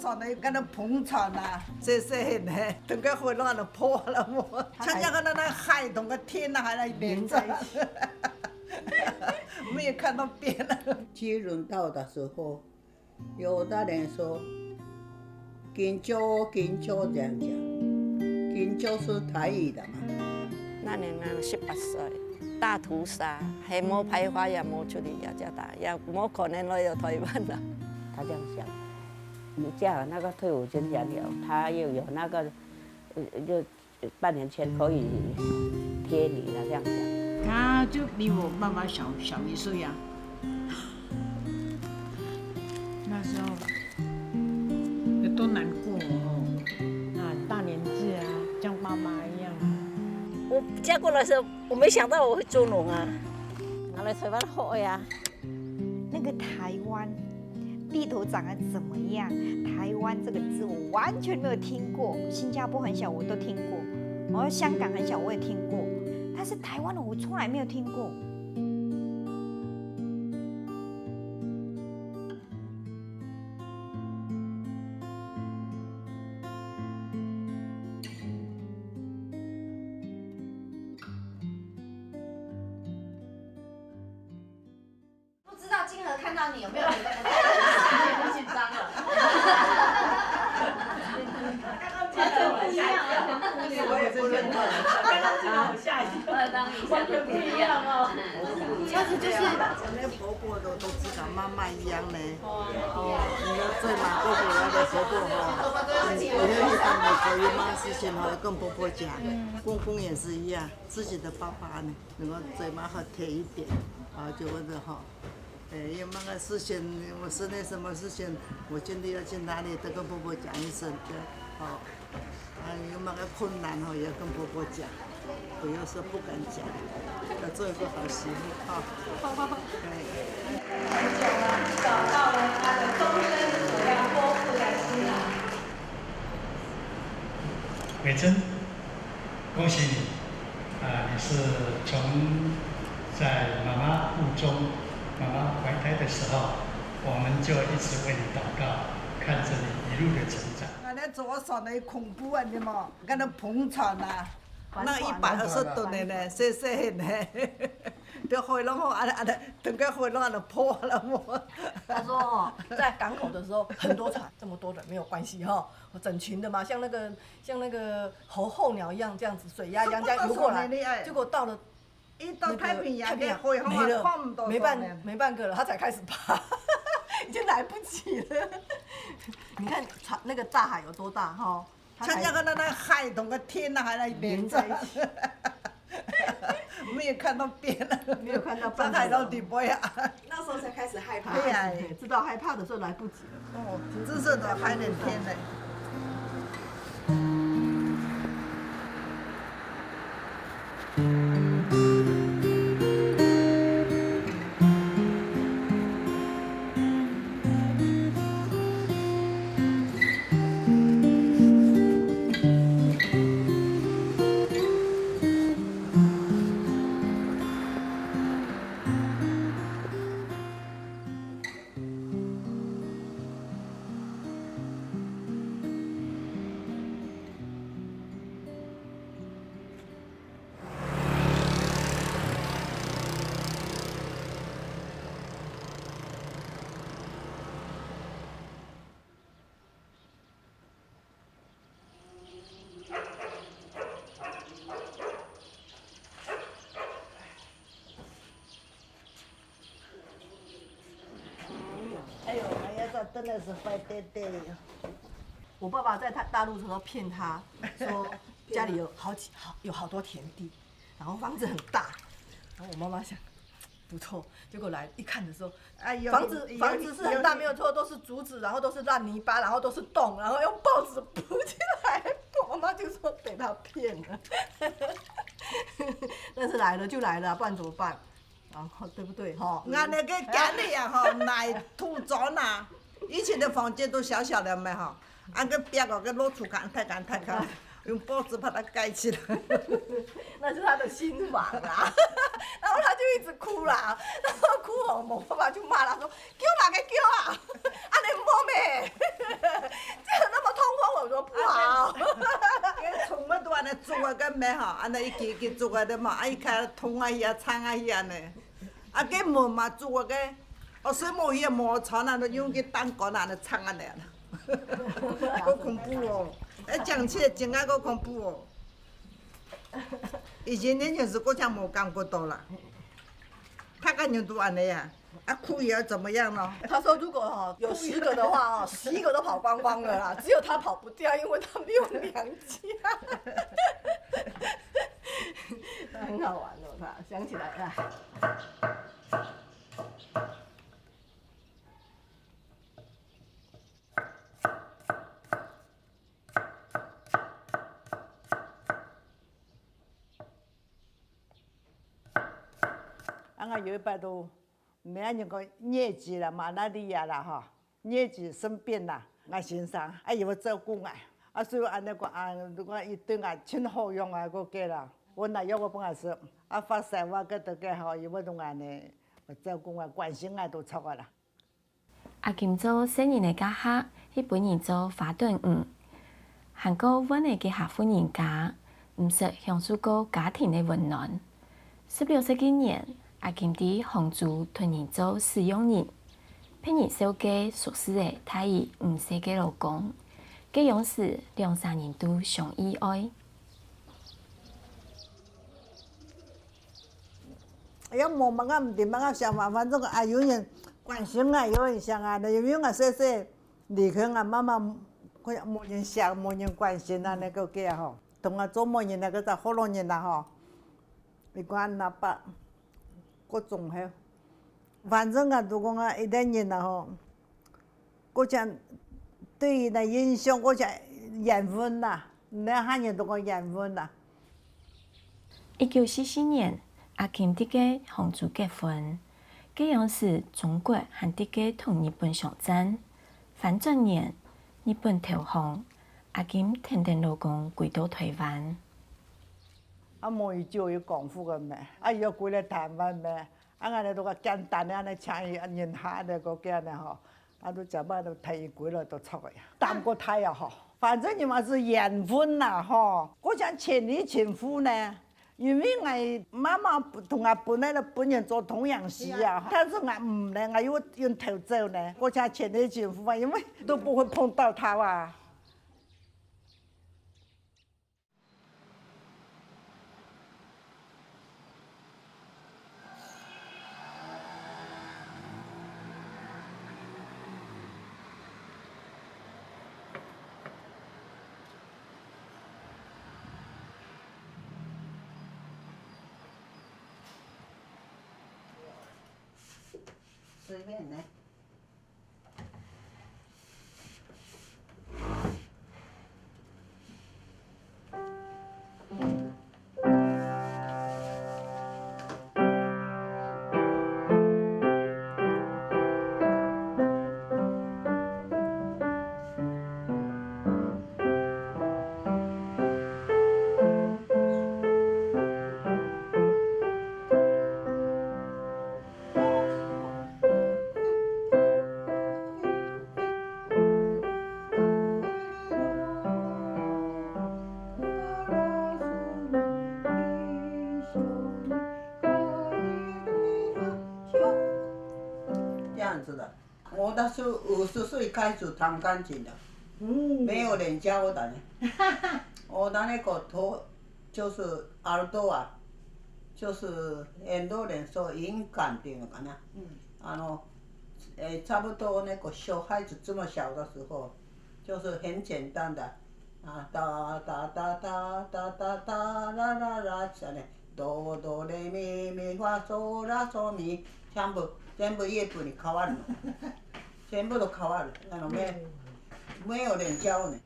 上呢，跟那捧场呐，这很呢，整个回乱了破了我，参加个那海同个天呐还来连在一起，没有看到边了。机轮到的时候，有的人说金州这样讲，金州是台语的嘛。那年呢18岁，大屠杀，还没排华也没处理雅加达，也没可能来到台湾了。他这样想，你嫁了那个退伍军人有，他又有那个，就半年前可以贴你了这样讲。他就比我爸爸小1岁啊。那时候有多难过哦，那大年纪啊，像爸爸一样。我嫁过来的时候，我没想到我会做农啊，拿来台湾好呀。那个台湾地头长得怎么样？台湾这个字我完全没有听过，新加坡很小我都听过，然后香港很小我也听过，但是台湾的我从来没有听过。不知道金河看到你有没有觉得很紧张了？不一样啊！我也不认得，刚刚金河吓一跳，完全不一样哦。但是就是那婆婆都知道妈妈一样呢。你要在马过回来的婆婆哈，你要遇到美国姨妈事情哈，要跟婆婆讲。公公也是一样，自己的爸爸呢，能够嘴巴好甜一点，啊，就问着哈。有那个事情，我室内什么事情，我今天要去哪里，都跟婆婆讲一声，对，好。有那个困难哈，也要跟婆婆讲，我有时候不敢讲，要做一个好媳妇哈。太久了，找到了他的终身所要托付的新郎。伟珍，恭喜你！你是从在妈妈腹中，妈妈怀胎的时候，我们就一直为你祷告，看着你一路的成长。那左手那恐怖啊，你嘛，跟那捧场呐，那120吨的呢，很呢，就回了我，整个回了破了我。他说哦，在港口的时候很多船，这么多人没有关系哈，整群的嘛，像那个候鸟一样这样子，水鸭一样这样游过来，结果到了一到太平洋没了，没半个了，他才开始爬，已经来不及了。你看船那个大海有多大哈？参加个那海同个天呐还来连在一起，没有看到边了，没有看到在海到底部呀。那时候才开始害怕，对呀，知道害怕的时候来不及了。哦，真是的，海连天嘞。哎呦，这真的是坏爹爹呀！我爸爸在大陆的时候骗他说家里有好多田地，然后房子很大，然后我妈妈想不错，结果来一看的时候，哎呦，房子是很大没有错，都是竹子，然后都是烂泥巴，然后都是洞，然后用报纸铺起来，我妈就说被他骗了。但是来了就来了，不然怎么办？然后对不对哈？俺那个家里呀哈，来土砖呐，以前的房间都小小的嘛哈，俺个边个给露出看，用报纸把它盖起来。那是他的新房啦，然后他就一直哭啦，然后哭哦，我爸爸就骂他说：“叫哪个叫啊？啊你摸妹，这样那么通风，我说不好。cái thùng mà đồ này chụp cái mẹ hả, anh ấy cái chụp cái mà ai cái thùng ấy à, chang ấy à này, à cái mồm mà chụp cái, ở dưới mồm ấy mồm chọn là nó dùng cái tăng con là nó chang anh này, có khủng bố哦，哎，讲起来真个恐怖哦。以前年轻时我讲没干过多了，他感觉都安尼呀，啊哭也要怎么样呢？他说如果有10个的话11个都跑光光了啦，只有他跑不掉，因为他没有娘家。很好玩哦，他想起来啊。俺个有一摆都，没那个业绩了嘛，那里呀啦哈，业绩生病啦，俺先生还有照顾俺，啊所以俺那个如果一对俺挺好用啊个给啦，我那要我帮俺说，啊发财我个都给好，有我都俺呢，我照顾俺关心俺都错个啦。阿金做新年的家客，迄本年做花顿鱼，韩国阮的家客户人家，毋识享受过家庭的温暖。16世纪年。阿金伫杭州屯人做使用人，聘人小家熟识的太姨5岁的老公，结婚时2、3人都相意爱。哎呀，忙忙啊，唔掂啊，想法反正啊有人关心啊，有人想啊，有人啊说说离开啊妈妈，佢冇人想，冇人关心啊，那个嘅吼，同啊做冇人那个就好多人啦吼，你讲哪把？各种嘿，反正啊，都讲啊，一代人啦吼，我讲对伊的印象，我讲缘分啦，那汉人都讲缘分啦。1944年，阿金伫个杭州结婚，结婚时中国和伫个同日本相战，反转年日本投降，阿金听听老公归到台湾。啊，冇伊就有功夫个咩？啊，要归来台湾咩？啊，安尼都个简单的安尼请伊人下那个叫呢吼，啊都怎么都提伊归来都错个呀，谈过他呀吼，反正你嘛是缘分啦吼。我讲千里情夫呢，因为我妈妈同我本来本人做同样事啊，但是我唔呢，我又用头走呢。我讲千里情夫啊，因为都不会碰到他啊。随便呢。我那时候50岁开始弹钢琴的，没有人教我的呢。我的那个头就是耳朵啊，就是很多人说敏感っていうのかな。差不多那个小孩子这么小的时候，就是很简单的啊，哒哒哒哒哒哒哒啦啦啦，这样的，哆哆来咪咪发嗦啦嗦咪，全部乐谱に変わるの。全部都変わる。没有人教呢。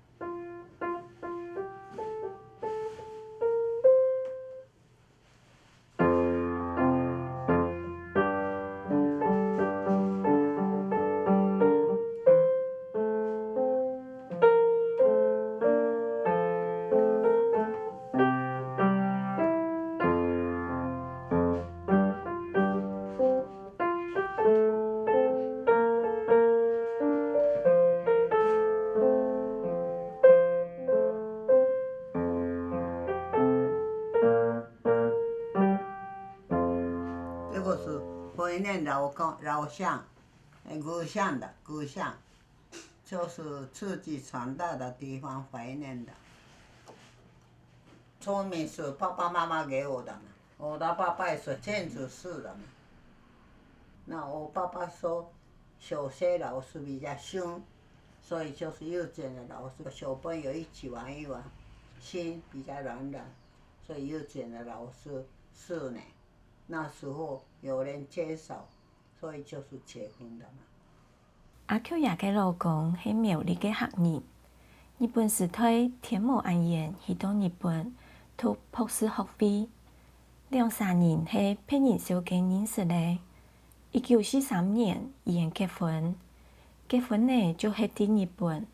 怀念老乡，故乡的故乡，就是自己长大的地方怀念的。聪明是爸爸妈妈给我的嘛，我的爸爸是建筑师的嘛。那我爸爸说，小学老师比较凶，所以就是幼稚园的老师，小朋友一起玩一玩，心比较软软，所以幼稚园的老师4年。那时候有人介绍，所以就是结婚的嘛。阿丘亚嘅老公係苗栗嘅客人，日本時代天母安彦去到日本讀博士學位，2-3年係聘人小嘅認識咧。1943年伊人結婚，結婚呢就係喺日本。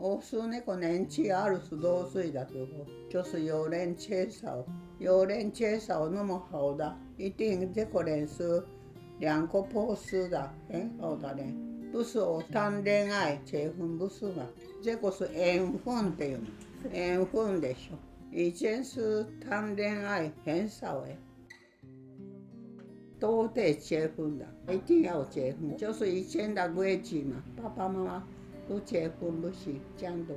我是那个年纪20多岁的时候，就是有人介绍，有人介绍那么好的，一定这个人是2个博士的，很好的人，不是我谈恋爱结婚，不是嘛？这个是缘分的嘛，缘分的事。以前是谈恋爱很少哎，都得结婚的，一定要结婚，就是以前的规矩嘛，爸爸妈妈。不结婚不行，这样的。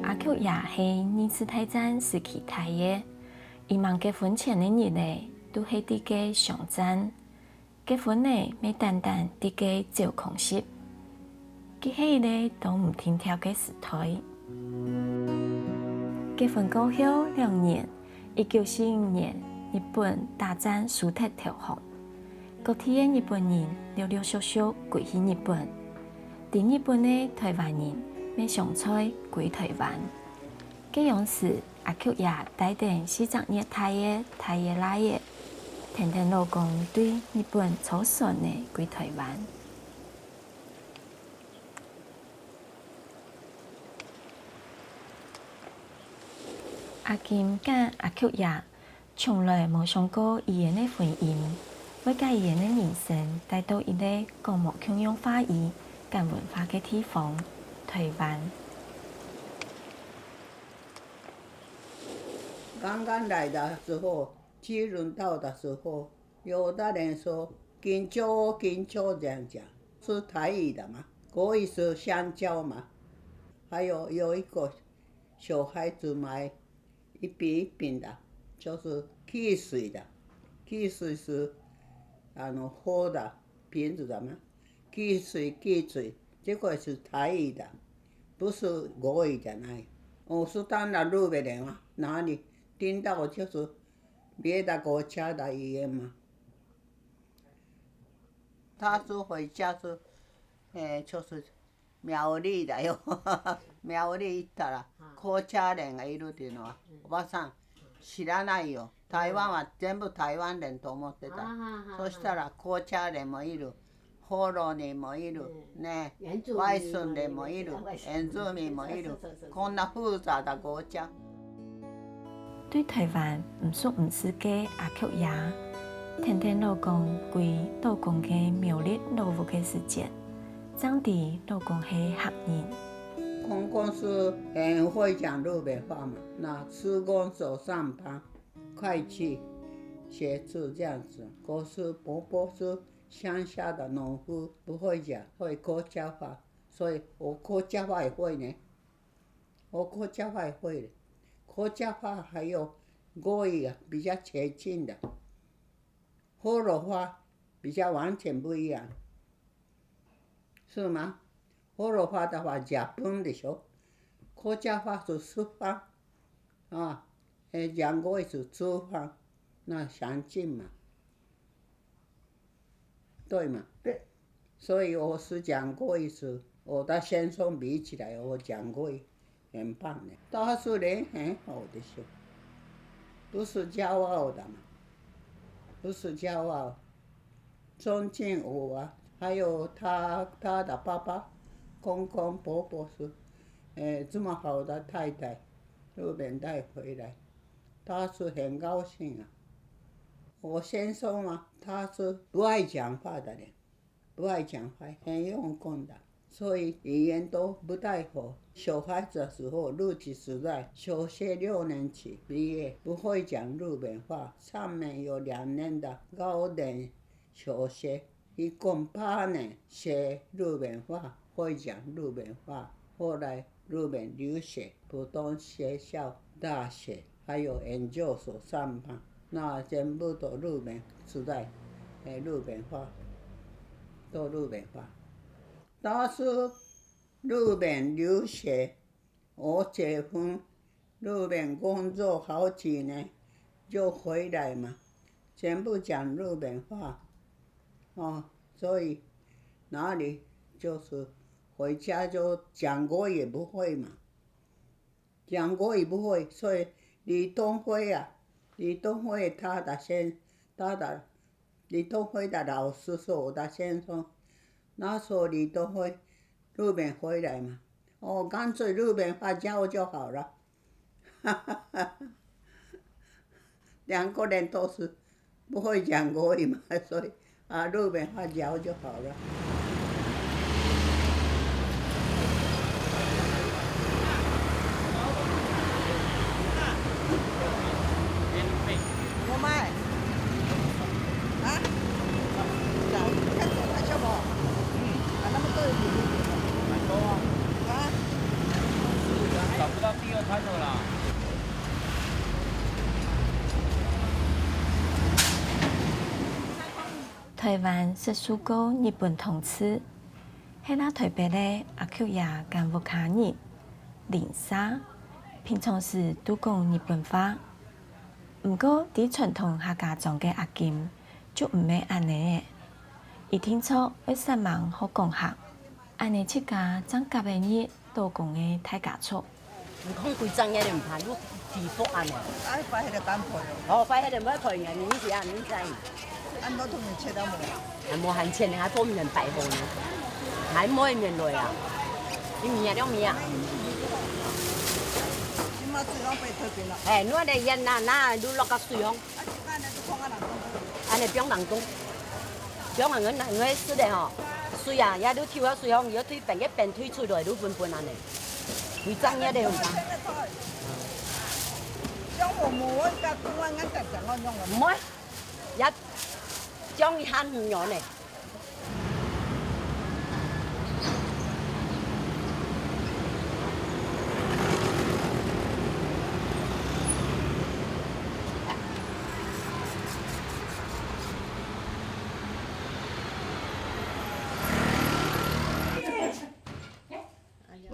阿丘也係2次大戰時期睇嘅，伊忙結婚前嘅日咧。都係啲嘅上陣，結婚呢未單單啲嘅照空室，佢係咧都唔停跳嘅時代。結婚過後2年，1945年日本大戰輸得投降，嗰啲嘅日本人陸陸續續歸去日本，啲日本嘅台灣人未上菜歸台灣。嗰樣時，阿丘也帶定40年台嘅來嘅。天天老公對日本操損的歸台灣。阿金跟阿丘也從來冇想過伊人的婚姻，會將伊人的人生帶到一個講冇共用話語、跟文化的地方——台灣。剛剛來的時候。基隆到的時候，有的人說金蕉這樣講，是台語的嘛，國語是香蕉嘛。還有一個小孩子買一餅一餅的，就是汽水的，汽水是喝的瓶子的嘛，汽水，這個是台語的，不是國語的那。我是當了路的人嘛，哪裡聽到就是別的國家的語言嘛。他說回家是，就是苗栗だよ。苗栗行ったら紅茶人がいるっていうのはおばさん知らないよ。台湾は全部台湾人と思ってた。そしたら紅茶人もいる。ホロ人もいる。ね、バイソン人もいる。原住民もいる。こんな複雜な國家。對台灣唔熟唔識嘅阿丘也，天天老公歸老公嘅苗栗老屋嘅時間，長地老公係客人。公公是很會講日本話嘛，那施工所上班，會計、寫字這樣子。可是婆婆是鄉下的農夫，不會講，會客家話，所以我客家話也會呢。我客家話也會的。客家話還有國語啊，比較接近的。河洛話比較完全不一樣，是嗎？河洛話的話日本でしょ。客家話是四方啊，講國語是直方，那相近嘛，對嘛？對。所以我是講國語是，我的先生比起來，我講國語很棒的，他是人很好的事，不是驕傲的嘛，不是驕傲，尊敬我啊，還有他的爸爸、公公、婆婆是，這麼好的太太，日本带回来，他是很高兴啊。我先说嘛，他是不爱讲话的人，不爱讲话，很用功的，所以语言都不太好。小孩子的时候，日据时代，小学6年级毕业，不会讲日本话。上面有2年的高等小学，一共8年学日本话，会讲日本话。后来日本留学，普通学校、大学还有研究所上班，那全部都日本时代，日本话，都日本话。但是日本留学，我结婚，日本工作好几年，就回来嘛，全部讲日本话，所以哪里就是回家就讲国也不会嘛，讲国也不会，所以李登辉李登辉李登辉的老师是我的先生，那时候李登辉日本回来嘛，干脆日本话教就好了，2个人都是不会讲国语嘛，所以日本话教就好了。我买，看走看小宝，那么多蛮多找不到第2摊了啦。台湾是受过日本统治，喺那台北的阿 Q 也干部卡人、林沙，平常时都讲日本话。不过伫传统客家庄嘅阿金就唔係安尼嘅，伊聽說要上網好講客，安尼七家張夾嘅日都講嘅太家錯。唔講幾張嘢你唔怕，你地福安尼。快喺度揀配快喺度買配嘅，你知啊？你知。按多同人切到冇？還冇閒錢，還多人大號呢，還冇面來啊！你面了面啊？今嘛水浪被特別啦。我哋人那都落個水洪。安尼邊人工，邊人我是的吼，水也都跳下水洪，要推平一平推出來都半安尼，會爭嘢哋唔爭。將我冇一個公安緊緊我用唔會，將慳唔咗呢。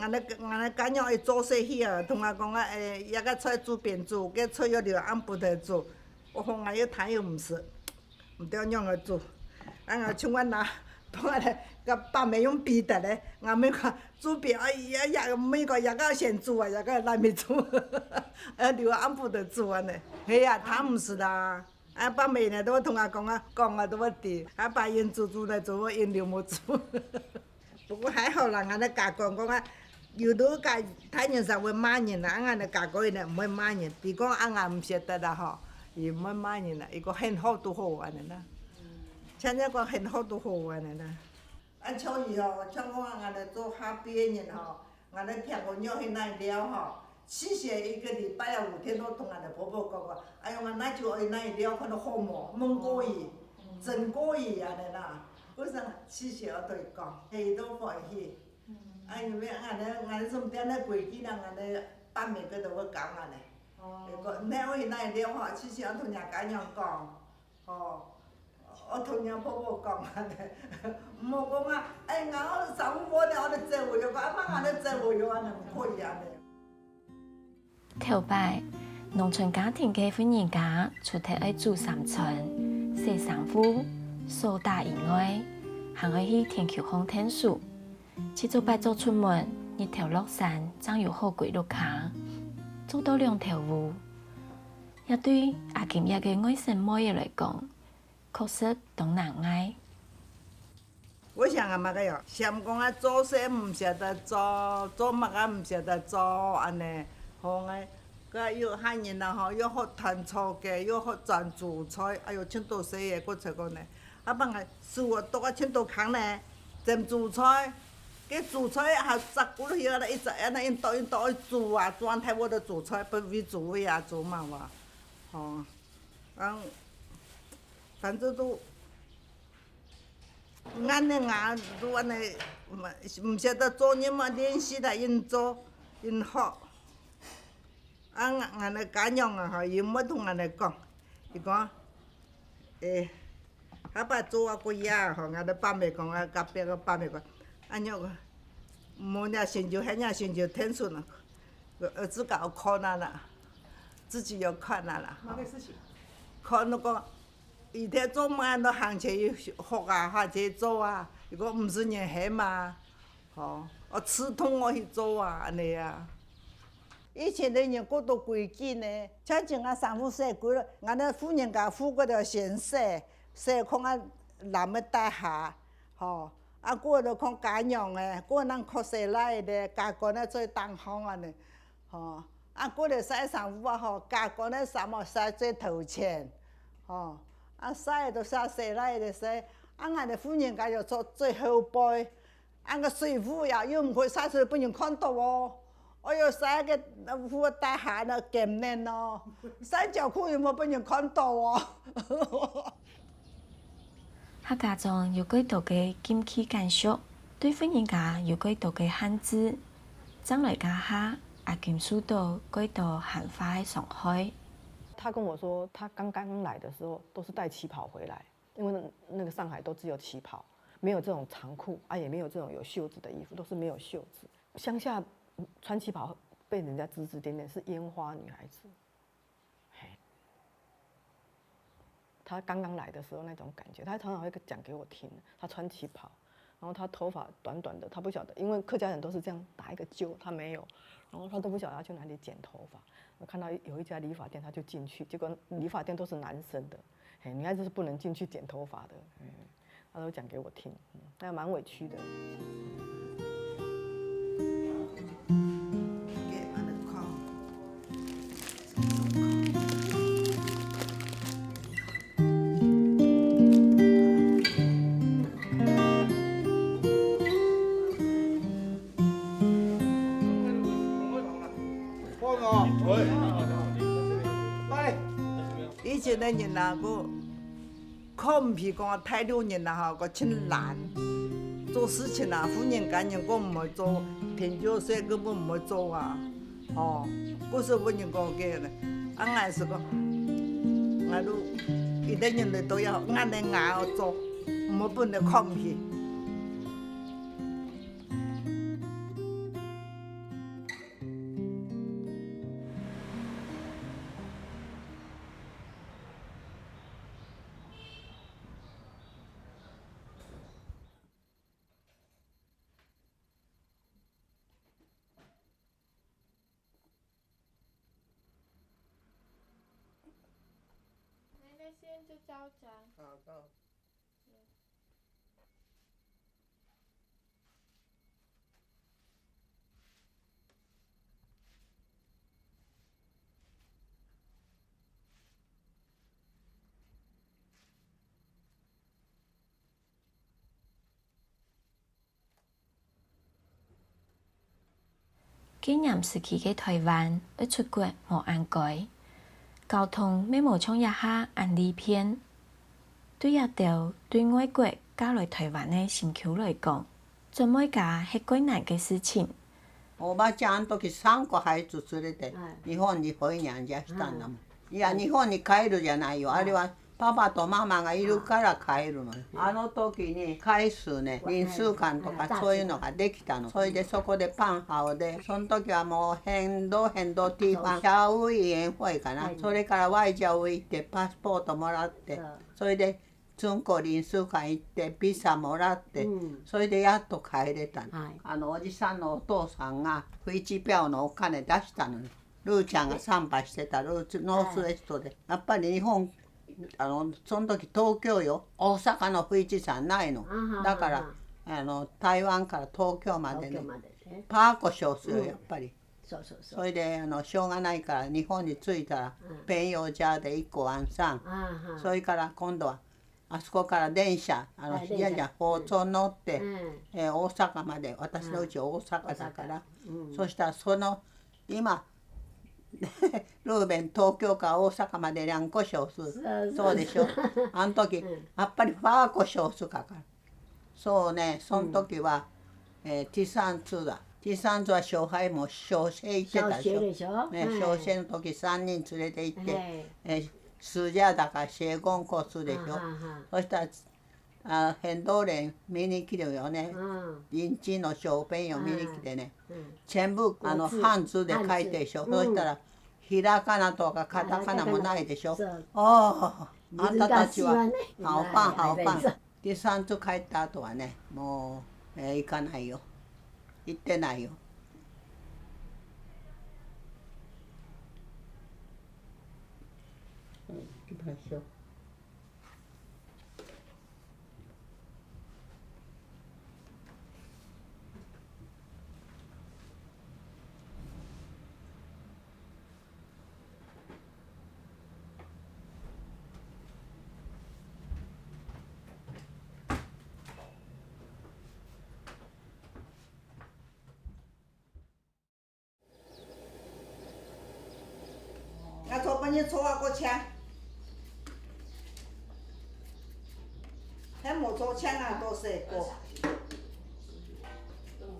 俺哋揀樣去做些去啊，同我講一個菜煮便煮，個菜要留按不得煮。我講俺要睇又唔食，唔對樣去煮。俺像我拿，同我哋個把妹用比的咧，俺們講煮便每個一個先煮啊，一個來沒煮，留按不得煮啊呢。係啊，他唔是的。把妹呢都同我講都我啲，把人煮來煮，我人留冇煮。不過還好啦，俺哋家講有都家睇人實會罵人啦，俺哋家講呢唔會罵人，比講俺唔捨得啦嗬，而唔會罵人啦，一個很好都好安尼啦，現在個很好都好安尼啦。按像伊哦，像我俺哋做下邊人嗬，俺哋聽個鳥去那聊嗬，謝謝一個禮拜5天都同俺哋婆婆講過，哎呀我那就去那聊可能好麼，蒙古語、真古語安尼啦。嗰陣謝謝我對講，伊都歡喜。因為俺哋從點咧規矩啦，俺哋把妹嗰度會講安尼。你我去那聊嗬，謝謝我同人家樣講，我同人婆婆講安尼。唔好講我上午呢，我哋做會咗，阿媽我哋做會咗安尼，唔可以安尼。頭擺，農村家庭嘅婦人家出體愛煮3餐，洗衫褲。掃大以外，還愛去天橋風聽書。七早八早出門，日頭落山，總有好幾路卡，做到2條路。也對阿金一個外省妹來講，確實都難捱。我想阿媽個樣，想講做些唔捨得做，做乜唔捨得做，安尼，好愛佮约汉人啦吼，约学弹草鸡，约学赚煮菜，哎哟，凊多洗个，佫找个呢。啊，放个事我拄啊凊多空呢，煎煮菜，佮煮菜还十几落叶啦，一直安尼因倒去煮啊，煮完太我着煮菜，不为煮位啊煮嘛哇，吼，反正都。俺的伢都安尼，毋晓得做人嘛，练习来因做，因学。俺的家娘啊吼，伊要同俺来讲，伊讲，下摆做啊个嘢吼，俺的爸妹讲啊，隔壁个爸妹讲，俺娘个，无伢成就，遐伢成就天顺了，儿子搞考那啦，自己要看那啦。哪个事情？考那个。伊在做嘛，都行去学啊，下去做啊。如果毋是人害嘛，吼，刺痛我去做啊，安尼啊。以前的人过多规矩呢，像前啊衫裤洗过了，俺那妇人家妇个着先洗，洗看啊男的带下，吼，啊过了看家娘的，过人靠洗来的，家公呢做当行安尼，吼，啊过了洗衫裤啊吼，家公呢衫毛洗最头前，吼。啊，洗就洗来就洗，啊，俺的妇人家就做最后背，啊个水壶呀，又唔可以洗出来俾人看到哦。哎哟，洗个裤带下呢，咸嫩哦，洗条裤又冇俾人看到哦。客家中有幾多嘅禁忌慣俗，對婦人家有幾多嘅限制，將來家下也見受到幾多漢化嘅傷害。他跟我说，他刚刚来的时候都是带旗袍回来，因为那个上海都只有旗袍，没有这种长裤啊，也没有这种有袖子的衣服，都是没有袖子。乡下穿旗袍被人家指指点点是烟花女孩子。他刚刚来的时候那种感觉，他常常会讲给我听。他穿旗袍，然后他头发短短的，他不晓得，因为客家人都是这样打一个揪，他没有，然后他都不晓得要去哪里剪头发。我看到有一家理发店，他就进去，结果理发店都是男生的，女孩子是不能进去剪头发的。他都讲给我听，那蛮委屈的。以前的人啊，个靠唔皮讲太多人啊，个真懒，做事情啊，妇人家人个唔会做，田脚水根本唔会做啊，哦，不是妇人讲嘅咧，俺是讲，俺都一代人都要俺的俺要做，唔不能靠唔皮。先就交章。好的。紀念時期嘅台灣，一出國無安改，交通咩無像一下按利片。對一條對外國嫁來台灣嘅新婦來講，做每家係幾難嘅事情。我把家都去3個孩子連れて、日本に保養家したんだもん。いや、日本に帰るじゃないよ。あれはパパとママがいるから帰るの。あの時に回数ね、輪数間とかそういうのができたの。それでそこでパンハオで、その時はもう変動ティーファン、シャウイエンホイかな。それからワイジャウ行ってパスポートもらって、それでつんこ輪数間行ってビザもらって、それでやっと帰れたの。おじさんのお父さんがフイチピャオのお金出したのに、ルーちゃんがサンバしてたノースウェストで。やっぱり日本その時東京よ、大阪の富士山ないの。だから台湾から東京までね、パーコ少数よやっぱり。所以咧，上安尼甲日本日水甲朋友家的一个晚上，所以甲咱今度あそこから電車いやいや包丁乗って、大阪まで私の家大阪だから、そしたら今ルーベン東京から大阪まで2個小時そうでしょあの時やっぱりファーコ小時かかるそうねその時は、第三次だ第三次は小孩も小学行ってたでしょ小学の時3人連れて行って、暑假だから学校コースでしょそしたら変動連見に来るよね臨地の小朋友見に来てね全部漢字で書いてでしょそしたらひらがなとかカタカナもないでしょあんたたちは好パン好パン第三次帰った後はねもう行かないよ行ってないよ行きましょう我做半日做啊个枪，还没做枪啊，都是个。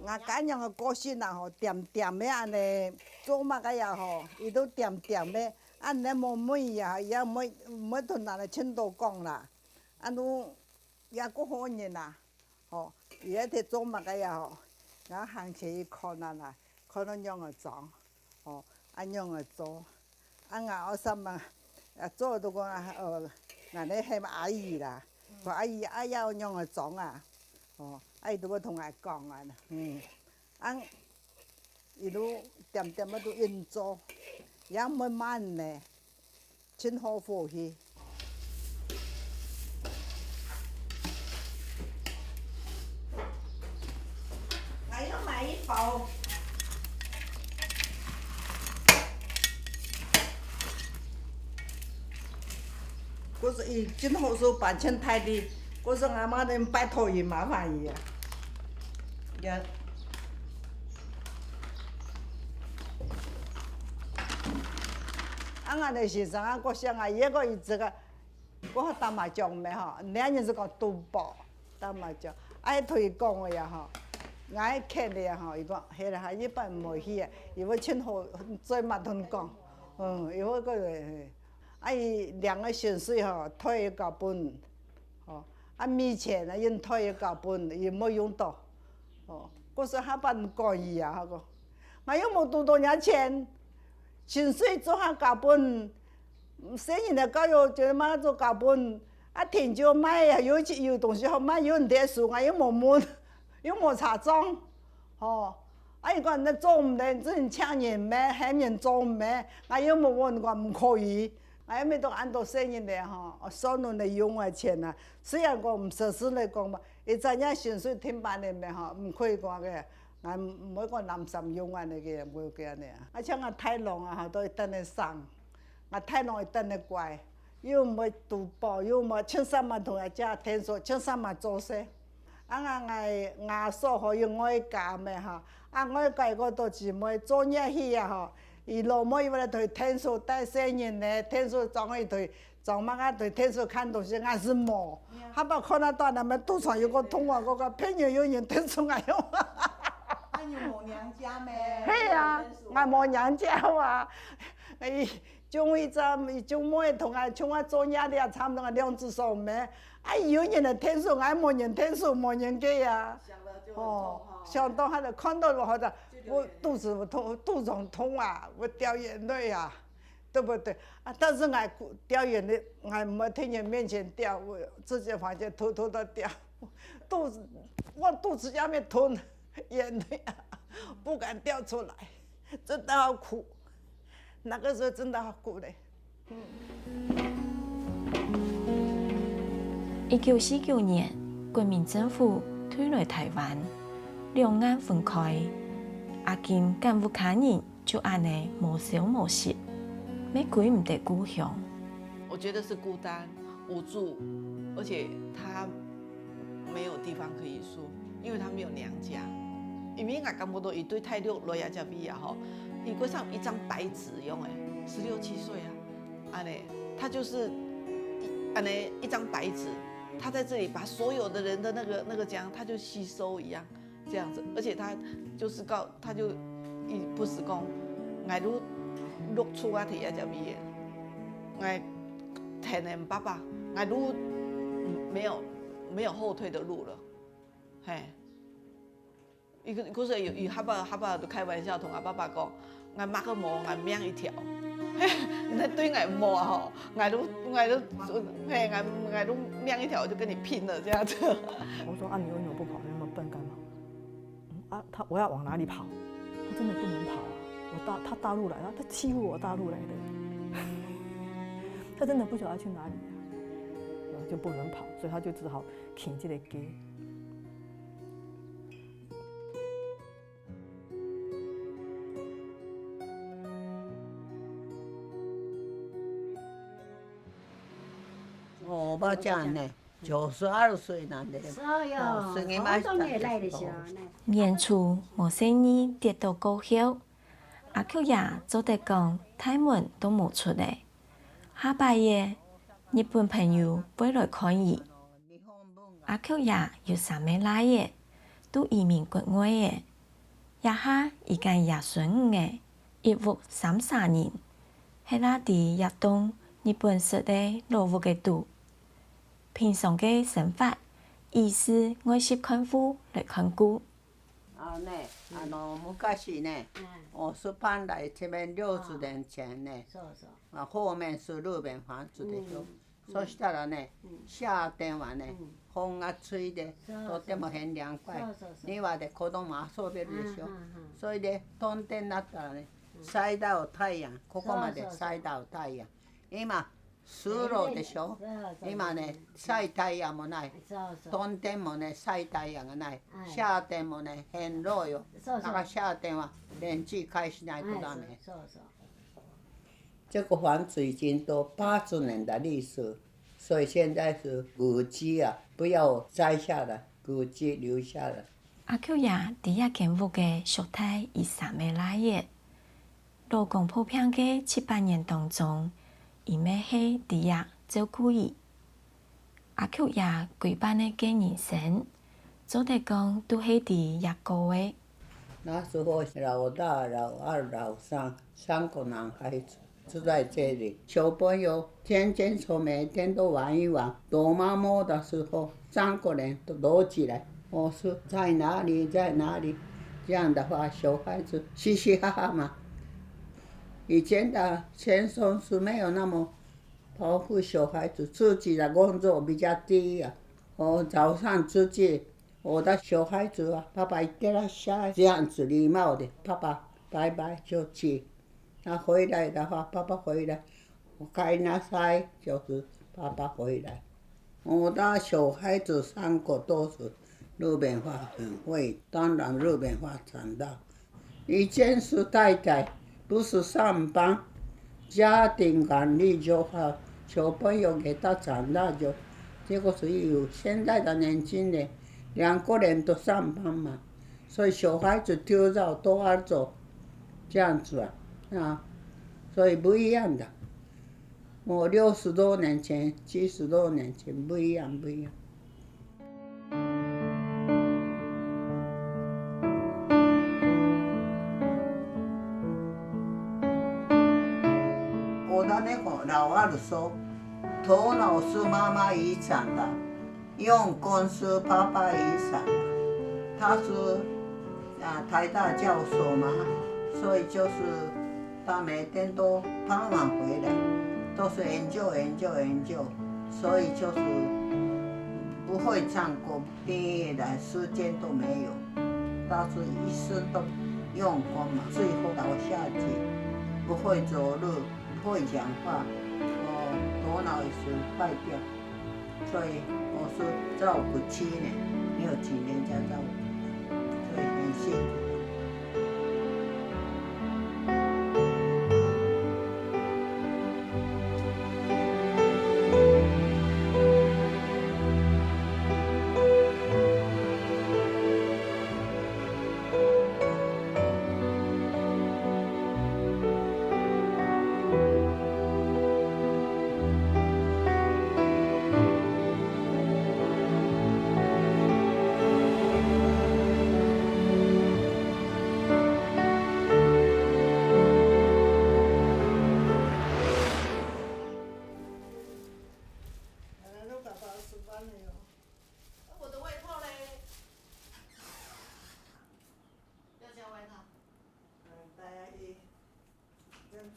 我干样个个性啊吼，甜甜的安尼做嘛个呀吼，伊都甜甜的，安尼无美呀，也没同人哋青岛讲啦，安都也个好人啦，吼，伊迄摕做嘛个呀吼，我行起伊看啦，看到样个装，吼，安样个做。我什么做都讲俺咧喊阿姨啦，说阿姨要用个装啊，阿姨都要同我讲啊，伊都点点啊都应做，也慢慢咧，真好欢喜。我要买一包。嗰时伊真好做办签台的，嗰时阿妈恁拜托伊麻烦伊啊，也。俺的先生我想伊个伊这个，我打麻将咩吼，两人是讲赌博打麻将，同伊讲个呀吼，我看的呀吼，伊讲迄个还一般无去啊，伊要请好做嘛同讲，伊要个。伊2个薪水吼，退一高本，米钱啊，因退一高本，伊冇用到，嗰时还办讲伊啊，我又冇多多年钱，薪水做下高本，生意的教育就嘛做高本，田就买啊，有东西好买，有人睇书，我又冇问，又冇查账，伊讲你做唔得，只能请人咩，喊人做咩，我又冇问，我唔可以。还没都按到生意的吼，少人的用的钱啊。虽然讲唔实施来讲嘛，伊怎样薪水挺办的咩吼，唔可以讲个，俺唔会讲男生用安尼个，唔会个安尼啊。像我太郎啊，都会等来送，我太郎会等来乖，又唔会赌博，又唔青山嘛同阿家天数，青山嘛做些。我所好用我家咩吼，我家个都姊妹做嘢去啊吼。伊老母伊为了对天数带生人呢，天数装伊对装嘛个对天数看东西还是冇，还把看那段那么赌场有个通话嗰个偏有人天数爱用。你冇娘家咩？系啊，我冇娘家啊。种伊种妹同我像我做嘢的差唔多2只手咩？有人的天数，俺冇人天数，冇人给呀。想到他就看到了，或者我肚子痛，肚子痛啊，我掉眼泪啊，对不对？但是俺掉眼泪，俺没在人面前掉，我自己房间偷偷的掉，我肚子下面吞眼泪啊，不敢掉出来，真的好苦，那个时候真的好苦嘞。1949年，国民政府退来台湾。两岸分开，阿金跟乌卡人就安尼无声无息，要归唔得故乡。我觉得是孤单、无助，而且他没有地方可以说，因为他没有娘家。因为我感觉到伊对泰六落亚加比亚吼，伊过上一张白纸用诶，16、17岁啊，安尼，他就是安尼一张白纸，他在这里把所有的人的那个讲，他就吸收一样，这样子，而且他就是他就伊不是讲，我如录出啊提亚加比亚，我天然爸爸，我如没有后退的路了，嘿。佢说伊哈爸就开玩笑同阿爸爸讲，我抹个毛，我命一条。那对我毛吼，我都命一条，我就跟你拼了这样子。我说啊，你为什么不跑？你那么笨干嘛？我要往哪里跑？他真的不能跑啊！他大陆来的，他欺负我大陆来的，他真的不晓得去哪里啊，就不能跑，所以他就只好挺这个家。我爸讲呢，92岁了的，生意蛮大的。年初无生意跌到高校，阿舅爷做得讲，大门都冇出来。下半夜，日本朋友飞来看伊，阿舅爷有3妹奶嘅，都移民國外嘅，一下已經25嘅，一屋33年，喺那地入冬，日本式嘅老屋嘅度。平常嘅生活，意思愛食看書來看古。昔呢，我是搬来这边60年前呢，后面是日本房子的时候，そしたらね、夏天はね、風が吹いてとても很涼快。庭で子供遊べるでしょ。それで冬天になったらね、晒到太陽、ここまで晒到太陽。今数路でしょ。今ね、晒太陽もない。冬天もね、晒太陽がない。夏天もね、很热よ。だから夏天は電池開しないとダメ。这个房子已经都80年的历史，所以现在是古迹啊，不要摘下来，古迹留下来。阿舅爷第一間屋嘅屬體以3妹奶嘅，老公普遍嘅7、8年當中，伊妹係第一照顧伊。阿舅爺規班嘅人生，做得講都係第一個月。那时候老大、老二、老三3个男孩子。住在这里，小朋友天天说每天都玩一玩。躲妈妈的时候，3个人都躲起来。我说在哪里，在哪里？这样的话，小孩子嘻嘻哈哈嘛。以前的先生是没有那么保护小孩子，自己的工作比较低啊。我早上自己，我的小孩子啊，爸爸一定要下这样子礼貌的，爸爸拜拜就去。他回来的话，爸爸回来，我开那塞就是爸爸回来。我的小孩子3个都是日本话很会，当然日本话长大。以前是太太，不是上班，家庭管理就好，小朋友给他长大就，这个是有现在的年轻人2个人都上班嘛，所以小孩子丢到都要走，这样子啊，所以不一样的。我60多年前、70多年前不一样，不一样。我的那个老二说，头脑是妈妈遗传的，用功是爸爸遗传的。他是台大教授嘛，所以就是他每天都傍晚回来，都是研究，所以就是不会唱歌，毕业的时间都没有。但是一生都用功嘛，最后倒下去，不会走路，不会讲话，头脑也是坏掉，所以我是照顾7年，没有几年才照顾，所以很辛苦。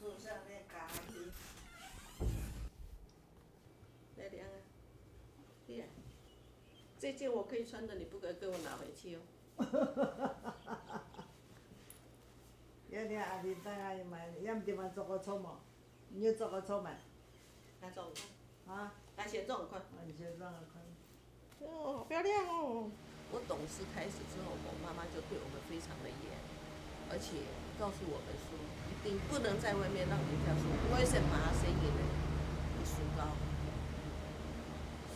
住下面咖喱。来量啊！对呀，这件我可以穿的，你不可以给我拿回去哦。要你阿弟等下要买，要唔地方做个草嘛？你要做个草嘛？哪种款？啊？哪些这种款？你先这样看。哦，好漂亮哦！我懂事开始之后，我妈妈就对我们非常的严，而且告诉我们说，一定不能在外面让人家说我是马生意的，你书高。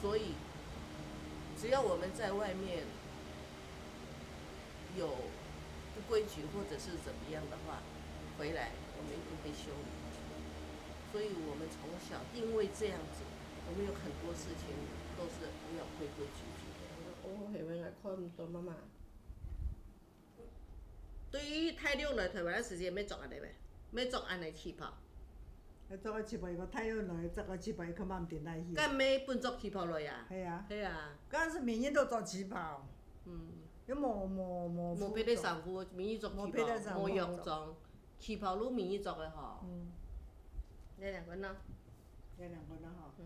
所以，只要我们在外面有不规矩或者是怎么样的话，回来我们一定会修理。所以我们从小因为这样子，我们有很多事情都是不要规规矩矩的。哦，係咪看唔到媽媽？對於太陽來台灣的時間，要做安尼未？要做安尼氣泡。做個氣泡，如果太陽來，做個氣泡，佢慢點來去。咁要分做氣泡來呀？係啊。係啊。嗰陣時每年都做氣泡。嗯。有冇俾你上課，免疫做氣泡，冇用裝。氣泡都免疫做嘅嗬。嗯。你2個呢？你2個呢？嗬。嗯。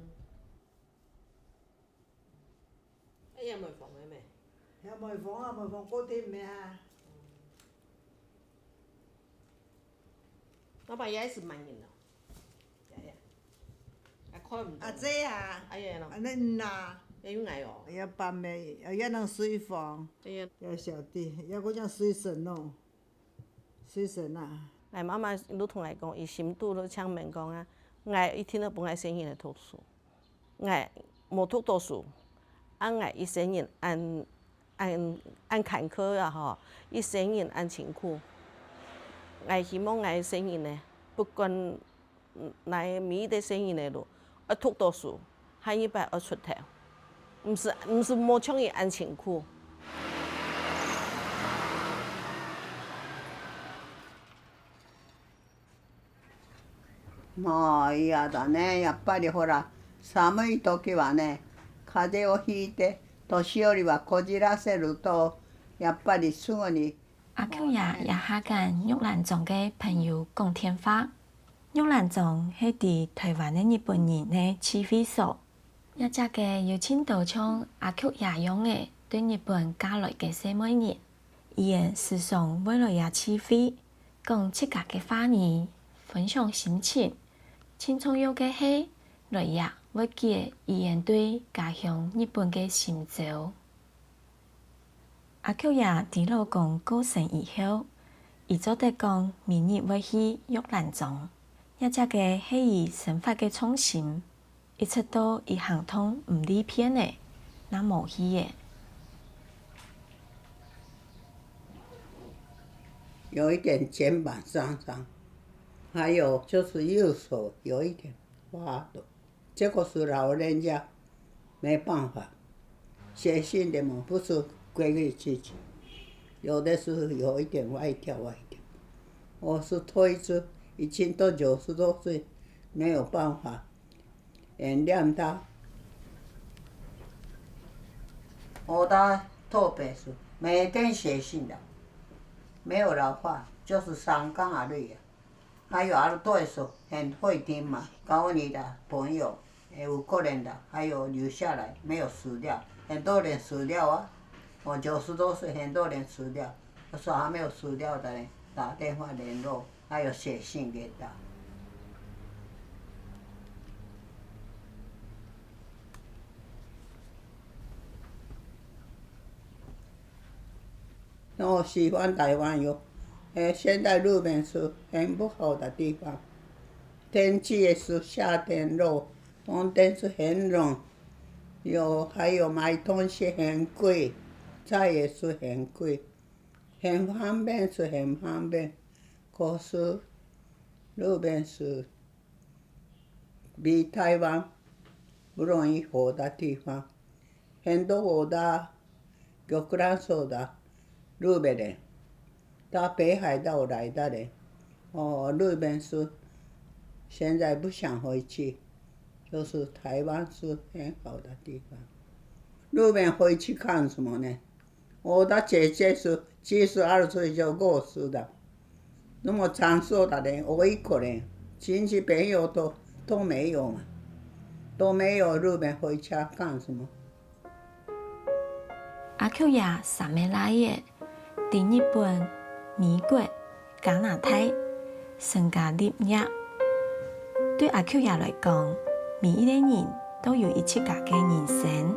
哎呀，冇房嘅咩？有冇房啊？冇房嗰啲咩啊？老闆也是蠻嚴的。哎呀，還看唔到。阿姐啊！哎呀，阿恁呐？有愛哦。要搬咩？要能水房。哎呀。要小弟，要嗰種水神咯。水神啊！俺媽媽都同我講，伊心肚都搶問講啊，我一天都本來生意來讀書，我冇讀到書，我一生人按坎坷啊吼，一生人按辛苦，我希望我生人呢，不管哪每的生人的路，要讀到書，下一擺要出頭，唔是冇像伊按辛苦。いやだね、やっぱりほら寒い時はね、風邪をひいて年寄りはこじらせるとやっぱりすぐに。阿 Q 也下跟玉蘭總嘅朋友講天話。玉蘭總係喺台灣嘅日本人嘅起飛所，一隻嘅有錢到像阿 Q 也用嘅對日本嫁來嘅細妹人，伊人時常為了也起飛，講自家嘅話語，分享心情。最重要嘅係，來也會記伊人對家鄉日本嘅心照。阿 Q 也佇老公過身以後，伊做得講明日會去玉蘭總，一隻嘅係伊生活嘅重心，一直到伊行通唔離偏嘅，那無去嘅。有一點肩膀上傷。還有就是右手有一點發抖，這個是老人家沒辦法，寫信的嘛，不是規規矩矩，有的是有一點歪掉。我是推知已經都90多歲，沒有辦法原諒他。我的特別是每天寫信的，沒有老化，就是香港而已。還有耳朵說很會聽嘛，告訴你的朋友有個人的，還有留下來沒有死掉，很多人死掉啊！我90多歲，很多人死掉，我說還沒有死掉的人打電話聯絡，還有寫信給他。我喜歡台灣有。現在日本是很不好的地方，天氣也是夏天熱，冬天是很冷，還有買東西很貴，菜也是很貴，很方便是很方便，可是日本是比台灣不容易活的地方，很多活的玉蘭所的日本人。到北海道來的人，日本是現在不想回去，就是台灣是很好的地方。日本回去看什麼呢？我的姐姐是72歲就過世的，那麼長壽的人，我一個人，亲戚朋友都没有嘛，都没有日本回家干什么？阿 Q 爷3年来的，在日本、美国、加拿大成家立业。对阿 Q 爷来讲，每一个人都有一自家嘅人生。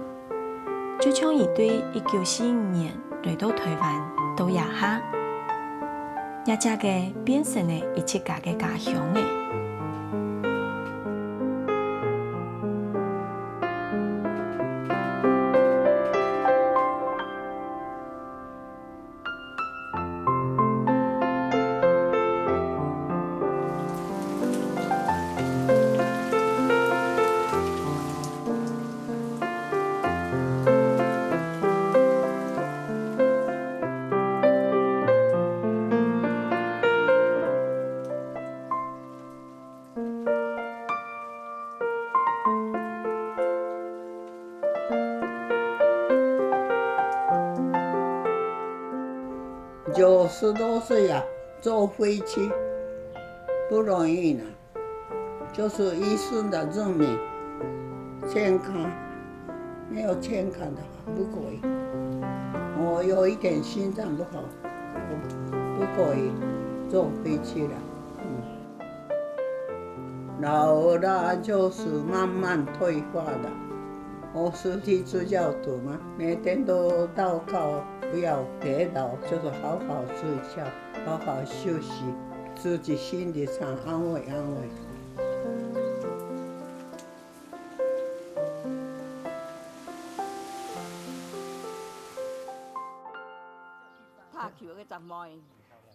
就像伊对1945年来到台湾到亚下，也只嘅变成了一自家嘅家乡嘅。90多岁呀，坐飞机不容易呢，就是医生的证明健康，没有健康的话不可以。我有一点心脏不好，不可以坐飞机了。老了就是慢慢退化的。我是基督教徒嘛，每天都祷告，不要跌倒，就是好好睡觉，好好休息，自己心理上安慰安慰。拍球嘅十枚，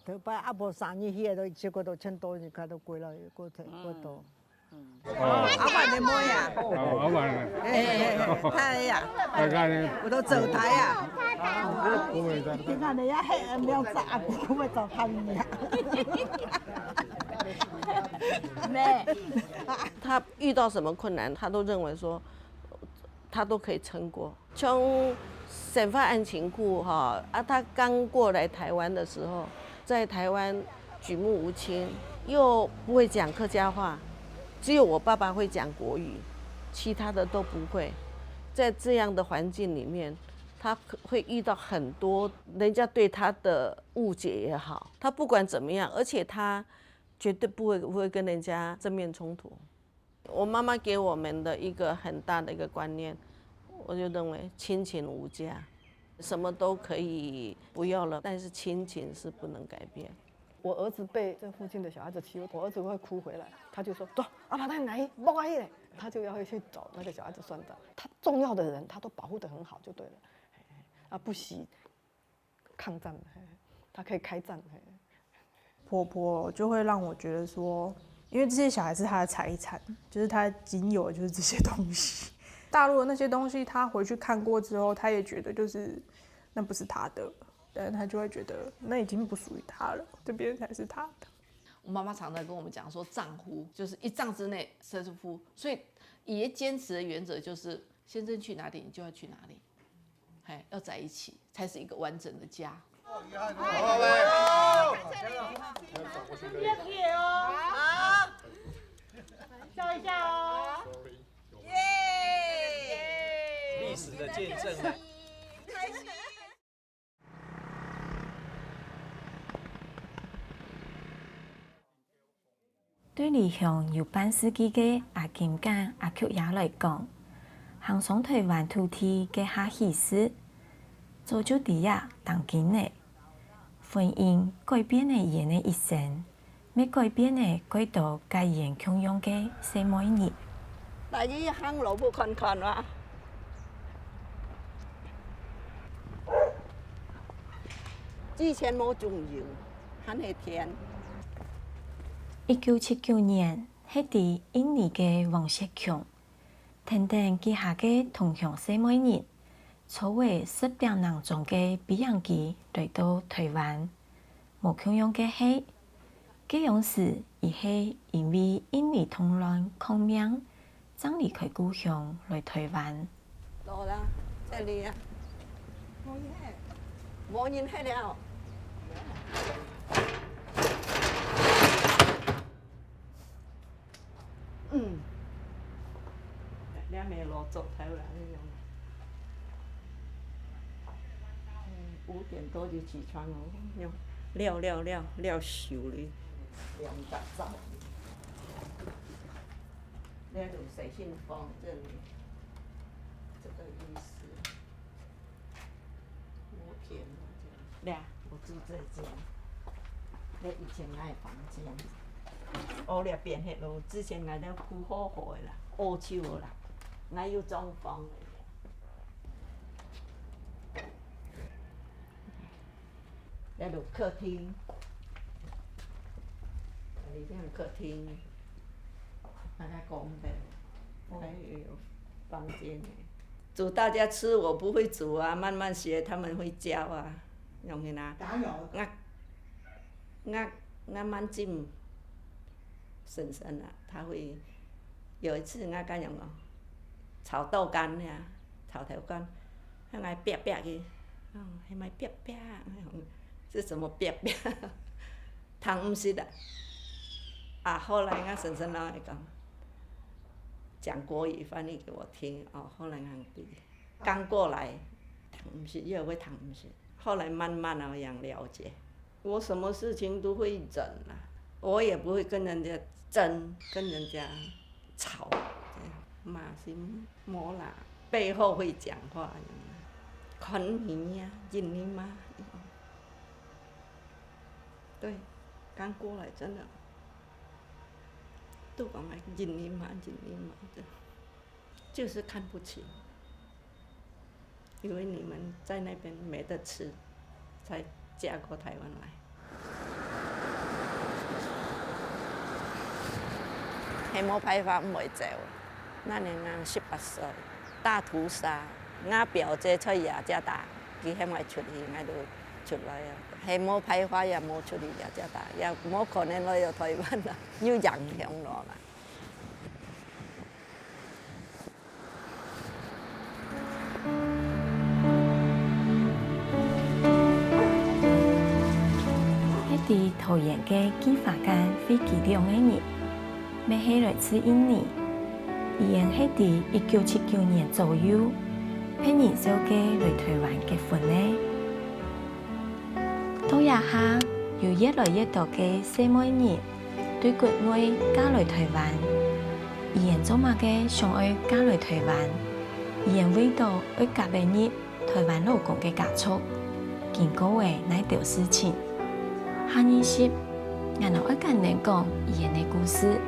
佢擺阿婆生意去都結果都千多，而家都貴啦，過多。阿爸你摸呀？阿爸，睇呀？大家我都走台呀。你看你一黑苗子阿婆咪就噴呀。他遇到什么困难，他都认为说，他都可以撑过。从审判案情库哈他刚过来台湾的时候，在台湾举目无亲，又不会讲客家话。只有我爸爸会讲国语，其他的都不会。在这样的环境里面，他会遇到很多人家对他的误解也好，他不管怎么样，而且他绝对不会跟人家正面冲突。我妈妈给我们的一个很大的一个观念，我就认为亲情无价，什么都可以不要了，但是亲情是不能改变。我儿子被这附近的小孩子欺负，我儿子会哭回来，他就说：“走，阿爸带你来，不可以嘞。”他就要去找那个小孩子算账。他重要的人，他都保护得很好，就对了。啊，不惜抗战，他可以开战。婆婆就会让我觉得说，因为这些小孩是他的财产，就是他仅有的就是这些东西。大陆的那些东西，他回去看过之后，他也觉得就是那不是他的。但是他就会觉得那已经不属于他了，这边才是他的。我妈妈常常跟我们讲说，丈夫就是1丈之内胜夫，所以爷坚持的原则就是先生去哪里，你就要去哪里，要在一起才是一个完整的家。好，笑一下哦，耶！历史的见证。开心。对离乡有半世纪的阿金甲阿 Q 爷来讲，行上台湾土地嘅下喜事，早就伫呀当今的婚姻改变了人的一生，要改变了几多家人共用嘅生每日。大姨行路不看看哇？之前冇重要，很係甜。1979年，係伫印尼嘅王錫強，等等旗下嘅同鄉姊妹人，作為10點人中嘅比洋機來到台灣。無共用嘅係，這樣時亦係因為印尼通亂抗命，才離開故鄉來台灣。到啦，這裡啊，冇人去了。做台湾那种。5点多就起床了，料熟哩，2大早。那种水信封这里，这个意思。我天哪！我住这间，那以前那房间，我那边迄路之前那了枯好好的啦，乌树啦，那有装潢的。那就客厅，里面客厅，那个公的，还有房间。煮大家吃，我不会煮啊，慢慢学，他们会教啊，用的啦。加油！我蛮进婶婶啊，他会有一次我跟用哦，炒豆干呀，炒豆干，那个煸煸去，还买煸煸，这什么煸煸？汤唔是的。后来我婶婶老会讲国语翻译给我听，后来刚过来，汤唔是，越会汤唔是。后来慢慢那样了解，我什么事情都会忍啦，我也不会跟人家争，跟人家吵，这样骂是冇啦，背后会讲话，看你呀，认你吗？对，刚过来真的，都讲来认你妈，的，就是看不起，因为你们在那边没得吃，才嫁过台湾来。黑毛派法唔会走，那年我18岁，大屠杀，我表姐在雅加达，佢喺外出去，我就出来啊。黑毛派法也冇出去雅加达，也冇可能来到台湾啦，要影响我啦。喺桃園嘅基法間飛機2個月，要係來自印尼，伊然係喺1979年左右，俾人做嘅來台灣結婚咧。到日下有越來越多嘅細妹人對國外嫁來台灣，伊然做乜嘅想愛嫁來台灣，伊然為到愛甲俾入台灣老公嘅家族，經過嘅那條事情。下一集，我哋會跟你講伊人嘅故事。